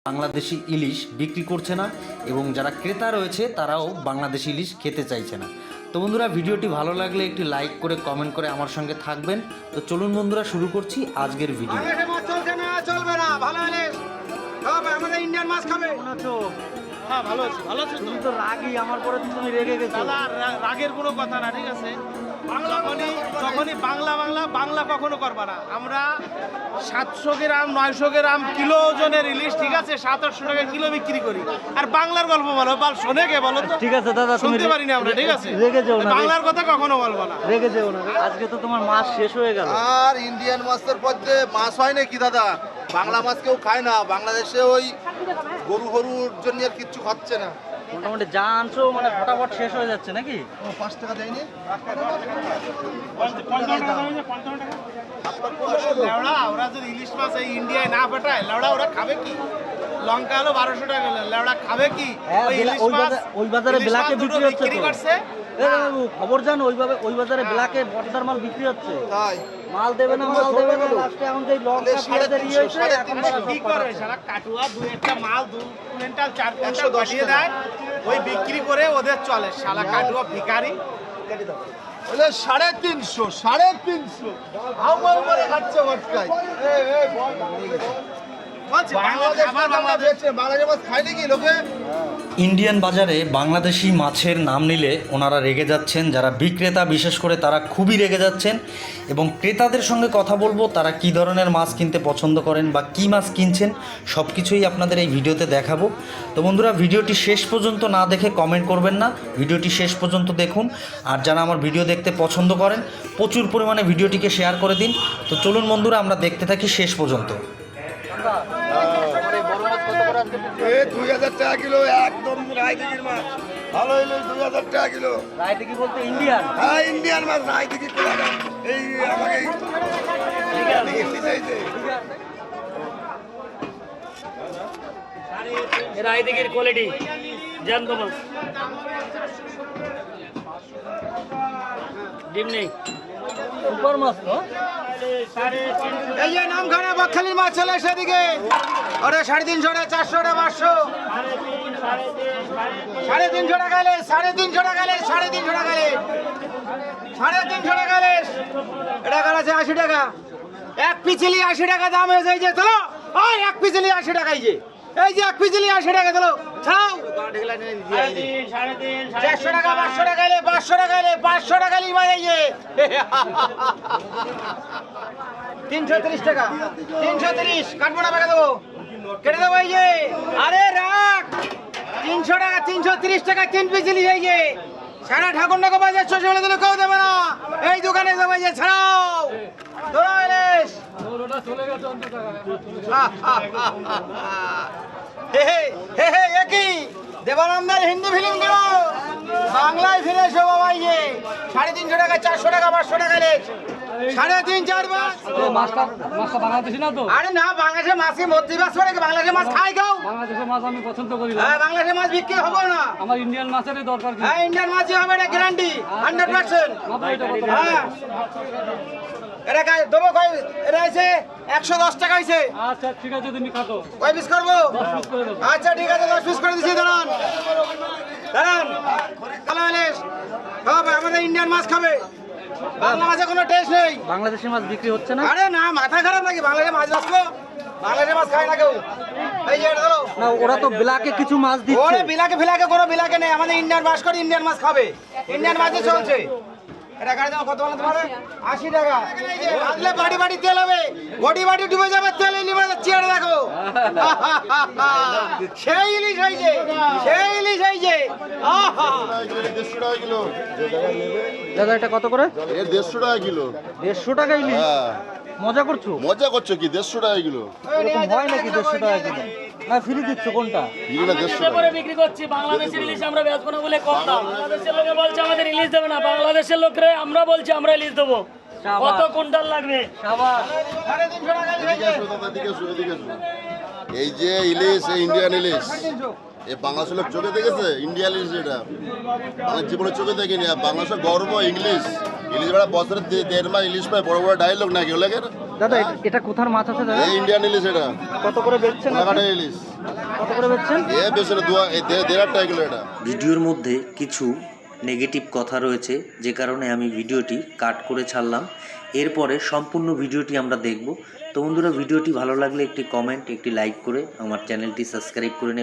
বাংলাদেশি ইলিশ বিক্রি করছে না এবং যারা ক্রেতা রয়েছে তারাও বাংলাদেশি ইলিশ খেতে চাইছে না। তো বন্ধুরা, ভিডিওটি ভালো লাগলে একটি লাইক করে কমেন্ট করে আমার সঙ্গে থাকবেন। তো চলুন বন্ধুরা, শুরু করছি আজকের ভিডিও। চলবে না, ভালো হলে আমাদের ইন্ডিয়ান মাছ খাবে। হ্যাঁ, ভালো আছে, ভালো আছে। তুমি তো রাগি, আমার পরে তুমি রেগে গেছো। রাগের কোনো কথা না, ঠিক আছে। যখনই বাংলা কখনো করবা না। আমরা 700 গ্রাম 900 গ্রাম কিলো ওজনের ইলিশ, ঠিক আছে, 700-800 টাকা কিলো বিক্রি করি। আর বাংলার গল্প বলো, শোনে কে বলো তো? ঠিক আছে দাদা, শুনতে পারিনি আমরা, ঠিক আছে। রেগে যেও না, বাংলার কথা কখনো বলবো না, রেগে যেও না। আজকে তো তোমার মাছ শেষ হয়ে গেল। আর ইন্ডিয়ান মাছের মধ্যে মাছ হয় নাকি দাদা? বাংলা মাছ কেউ খায় না। বাংলাদেশে ওই গরুর জন্য আর কিচ্ছু খাচ্ছে না। মোটামুটি যা আনছো মানে ফটাফট শেষ হয়ে যাচ্ছে নাকি? 5 টাকা দেয়নি। লেওড়া, ওরা যদি ইলিশ মাছ এই ইন্ডিয়ায় না পাঠায়, লেওড়া ওরা খাবে কি? লঙ্কা হলো 1200 টাকা, লেওড়া খাবে কি? হ্যাঁ, ওই ইলিশ মাছ, ওই বাজারে ইলিশ ব্ল্যাকে মাছ বিক্রি দুটো হচ্ছে বিক্রি তো। করছে। এ বাবু, খবর জানো ওই বাজারে ব্ল্যাকে বটদার মাল বিক্রি হচ্ছে। তাই মাল দেবে না লাস্টে এখন যে লঙ্কা পেঁয়াজের ইয়ে হয়েছে এখন তারা কি করে? সারা কাটুয়া দুই একটা মাল 2 কুইন্টাল 4 কুইন্টাল পাঠিয়ে দেয়, ওই বিক্রি করে ওদের চলে। শালা কাটুয়া ভিখারি। বলে 350 আমার করে খাচ্ছে ভটকায়। বলছি বাংলাদেশ মাছ খায় নাকি লোকে? ইন্ডিয়ান বাজারে বাংলাদেশি মাছের নাম নিলে ওনারা রেগে যাচ্ছেন। যারা বিক্রেতা বিশেষ করে তারা খুবই রেগে যাচ্ছেন এবং ক্রেতাদের সঙ্গে কথা বলবো তারা কী ধরনের মাছ কিনতে পছন্দ করেন বা কী মাছ কিনছেন সব কিছুই আপনাদের এই ভিডিওতে দেখাবো। তো বন্ধুরা, ভিডিওটি শেষ পর্যন্ত না দেখে কমেন্ট করবেন না, ভিডিওটি শেষ পর্যন্ত দেখুন। আর যারা আমার ভিডিও দেখতে পছন্দ করেন প্রচুর পরিমাণে ভিডিওটিকে শেয়ার করে দিন। তো চলুন বন্ধুরা, আমরা দেখতে থাকি শেষ পর্যন্ত। 2000 টাকা কিলো, একদম রায়দিঘির মাছ। ভালো হইলো 2000 টাকা কিলো। রায়দিঘি বলতে ইন্ডিয়ান? হ্যাঁ, ইন্ডিয়ান মাছ রায়দিঘি কিলো। এই আমাকে রায়দিঘির কোয়ালিটি জ্যান্ত মাছ। ডিম নেই, সুপার মাছ তো। এই যে নামখানা বকখালির মাছ চলে সেদিকে। ওরে 350 টাকা, 400 টাকা, 500, 350 টাকা গেলে, 350 টাকা গেলে, 350 টাকা গেলে, 350 টাকা গেলে। এটা গেছে 80 টাকা। এক পিচিলি 80 টাকা দাম হয়েছে। এই যে চলো, ওই এক পিচিলি 80 টাকা। এই যে এক পিচিলি 80 টাকা, চলো ছাড়াও। 400 টাকা, 500 টাকা গেলে, 500 টাকা গেলে, 500 টাকা লিবা। এই যে 330 টাকা, 330 কাটবো না, কেটে দেবো, কেটে দেবো। এই যে আরে রাখ, 300 টাকা, 330 টাকা 3 পিস ইলিশ। এই যে সারা ঠাকুরনগর বাজার চষে বলে দিলে কেউ দেবে না। এই দোকানে দেবো। এই যে ছাড়াও, ধরো ইলিশ। একই দেবানন্দের হিন্দি ফিল্ম গুলো বাংলায় ফিরে এসো বাবা। এই যে 350 টাকা, 400 টাকা, 500 টাকা ইলিশ, 3.5 4 মাস। মাছটা বাংলাদেশি না তো? আরে না, বাংলাদেশের মাছই মধ্যবাস করে, বাংলাদেশের মাছ খাই কেউ? বাংলাদেশের মাছ আমি পছন্দ করি না। হ্যাঁ, বাংলাদেশের মাছ বিক্রি হবে না। আমার ইন্ডিয়ান মাছেরই দরকার। হ্যাঁ, ইন্ডিয়ান মাছই হবে, এটা গ্যারান্টি 100%। হ্যাঁ, এটা দেবো কয়? এটা হয়েছে 110 টাকা হয়েছে। আচ্ছা ঠিক আছে, তুমি খাতো। কয় পিস করবো? 10 পিস করে দেবো। আচ্ছা ঠিক আছে, 10 পিস করে দিচ্ছি। দাঁড়ান দাঁড়ান, ভালো ইলিশ হবে। আমাদের ইন্ডিয়ান মাছ খাবে, বাংলা মাছে কোনো টেস্ট নেই। বাংলাদেশি মাছ বিক্রি হচ্ছে না? আরে না, মাথা খারাপ নাকি? বাংলাদেশে মাছ আসলো, বাংলাদেশে মাছ খায় না কেউ। এই যে এটা ধরো। না, ওরা তো ব্ল্যাকে কিছু মাছ দিচ্ছে। ওরে বিলাকে কোনো বিলাকে নেই। আমাদের ইন্ডিয়ান মাছ করে, ইন্ডিয়ান মাছ খাবে, ইন্ডিয়ান মাছই চলছে। এটা গাড়ি দাম কত বলে তোমার? 80 টাকা। ভাজলে বাড়ি তেল হবে, বাড়ি ডুবে যাবে তেলে, নিবে চেয়ারে দেখো। সেই ইলিশ হয়েছে, সেই ইলিশ হয়েছে। দাদা এটা কত করে? 150 টাকা কিলো। 150 টাকা ইলিশ? মজা করছো? মজা করছো কি? 150 টাকা কিলো। এরকম হয় নাকি 150 টাকা কিলো? না, ফ্রি দিচ্ছ কোনটা? কিলোটা 150 টাকা। বিক্রি করছি। বাংলাদেশের ইলিশ আমরা বেচবো না বলে কম দাম। বাংলাদেশের লোকে বলছে আমাদের ইলিশ দেবে না, বাংলাদেশের লোকরে আমরা বলছি আমরা ইলিশ দেবো। কত কুইন্টাল লাগবে? সাবাস। এই যে ইলিশ, এই ইন্ডিয়ান ইলিশ, এই বাংলাদেশের লোক চোখে দেখেছে ইন্ডিয়ান ইলিশ? এটা আমার জীবনে চোখে দেখিনি। আর বাংলাদেশের গর্ব ইংলিশ। ইলিশ বেড়া বছরে 1.5 মাস ইলিশ পায়। বড় বড় ডায়লগ নাকি ওলাগের? দাদা এটা কোথার মাছ আছে দাদা? এই ইন্ডিয়ান ইলিশ এটা, কত করে বেচছেন? কোলাঘাটের ইলিশ। কত করে বেচছেন? এ বেশি না, 1.5 টাকা কিলো এটা। ভিডিওর মধ্যে কিছু নেগেটিভ কথা রয়েছে, যে কারণে আমি ভিডিওটি কাট করে ছাড়লাম। এরপরে সম্পূর্ণ ভিডিওটি আমরা দেখব। তো বন্ধুরা, ভিডিওটি ভালো লাগলে একটি কমেন্ট, একটি লাইক করে আমার চ্যানেলটি সাবস্ক্রাইব করে